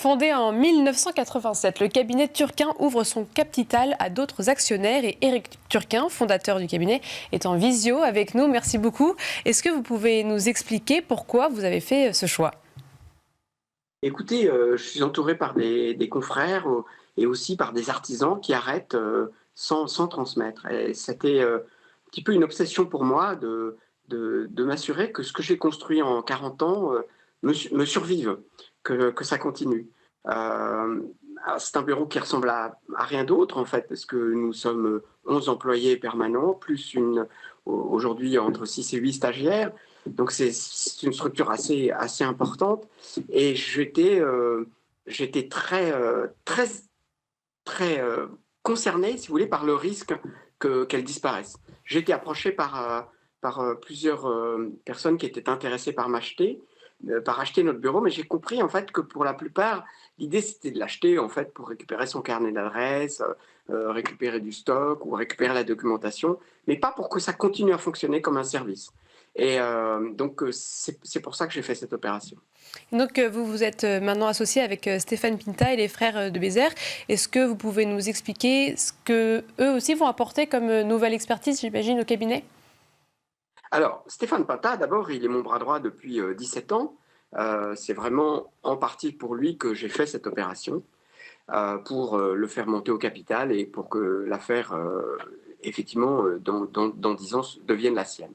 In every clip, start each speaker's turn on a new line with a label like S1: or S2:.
S1: Fondé en 1987, le cabinet Turquin ouvre son capital à d'autres actionnaires et Éric Turquin, fondateur du cabinet, est en visio avec nous. Merci beaucoup. Est-ce que vous pouvez nous expliquer pourquoi vous avez fait ce choix ?
S2: Écoutez, je suis entouré par des confrères et aussi par des artisans qui arrêtent sans transmettre. Et c'était un petit peu une obsession pour moi de m'assurer que ce que j'ai construit en 40 ans me survive, que ça continue. Euh, c'est un bureau qui ressemble à rien d'autre en fait, parce que nous sommes 11 employés permanents, plus aujourd'hui entre 6 et 8 stagiaires. Donc c'est une structure assez importante. Et j'étais très concerné, si vous voulez, par le risque qu'elle disparaisse. J'ai été approché par plusieurs personnes qui étaient intéressées par acheter notre bureau, mais j'ai compris en fait que pour la plupart, l'idée c'était de l'acheter en fait pour récupérer son carnet d'adresses, récupérer du stock ou récupérer la documentation, mais pas pour que ça continue à fonctionner comme un service. Et donc c'est pour ça que j'ai fait cette opération.
S1: Donc vous êtes maintenant associé avec Stéphane Pinta et les frères de Bézère. Est-ce que vous pouvez nous expliquer ce que eux aussi vont apporter comme nouvelle expertise, j'imagine, au cabinet ?
S2: Alors, Stéphane Pinta, d'abord, il est mon bras droit depuis 17 ans. C'est vraiment en partie pour lui que j'ai fait cette opération, pour le faire monter au capital et pour que l'affaire, effectivement, dans 10 ans, devienne la sienne.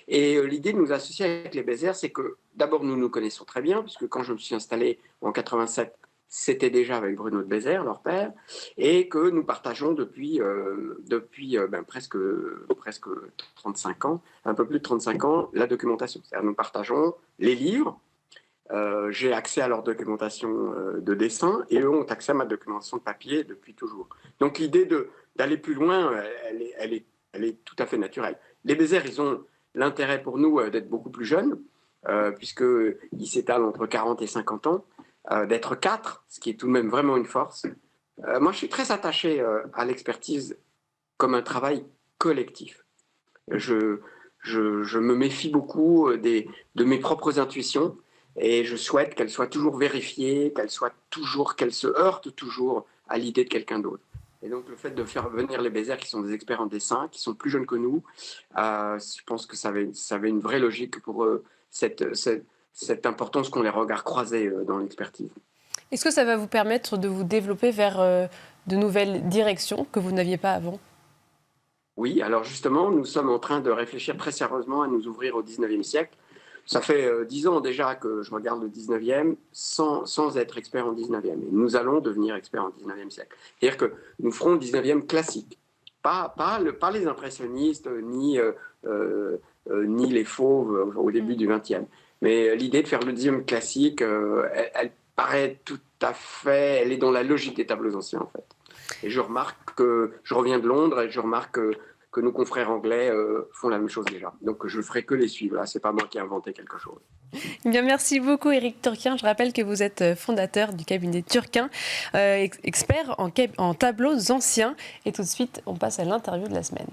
S2: Et l'idée de nous associer avec les Bézère, c'est que d'abord, nous nous connaissons très bien, puisque quand je me suis installé en 87, c'était déjà avec Bruno de Bézère, leur père, et que nous partageons depuis presque 35 ans, un peu plus de 35 ans, la documentation. C'est-à-dire nous partageons les livres, j'ai accès à leur documentation de dessin, et eux ont accès à ma documentation de papier depuis toujours. Donc l'idée d'aller plus loin, elle est tout à fait naturelle. Les Bézère, ils ont l'intérêt pour nous d'être beaucoup plus jeunes, puisqu'ils s'étalent entre 40 et 50 ans, d'être 4, ce qui est tout de même vraiment une force. Moi, je suis très attaché à l'expertise comme un travail collectif. Je, je me méfie beaucoup de mes propres intuitions et je souhaite qu'elles soient toujours vérifiées, qu'elles se heurtent toujours à l'idée de quelqu'un d'autre. Et donc le fait de faire venir les Bézère, qui sont des experts en dessin, qui sont plus jeunes que nous, je pense que ça avait une vraie logique pour cette importance qu'ont les regards croisés dans l'expertise.
S1: Est-ce que ça va vous permettre de vous développer vers de nouvelles directions que vous n'aviez pas avant ?
S2: Oui, alors justement, nous sommes en train de réfléchir très sérieusement à nous ouvrir au 19e siècle. Ça fait 10 ans déjà que je regarde le 19e sans être expert en 19e. Et nous allons devenir experts en 19e siècle. C'est-à-dire que nous ferons le 19e classique. Pas les impressionnistes, ni les fauves au début du 20e. Mais l'idée de faire le 10e classique, elle paraît tout à fait... Elle est dans la logique des tableaux anciens, en fait. Et je remarque que je reviens de Londres et je remarque que nos confrères anglais font la même chose déjà. Donc je ne ferai que les suivre. Là, c'est pas moi qui ai inventé quelque chose.
S1: Bien, merci beaucoup Éric Turquin. Je rappelle que vous êtes fondateur du cabinet Turquin, expert en tableaux anciens. Et tout de suite, on passe à l'interview de la semaine.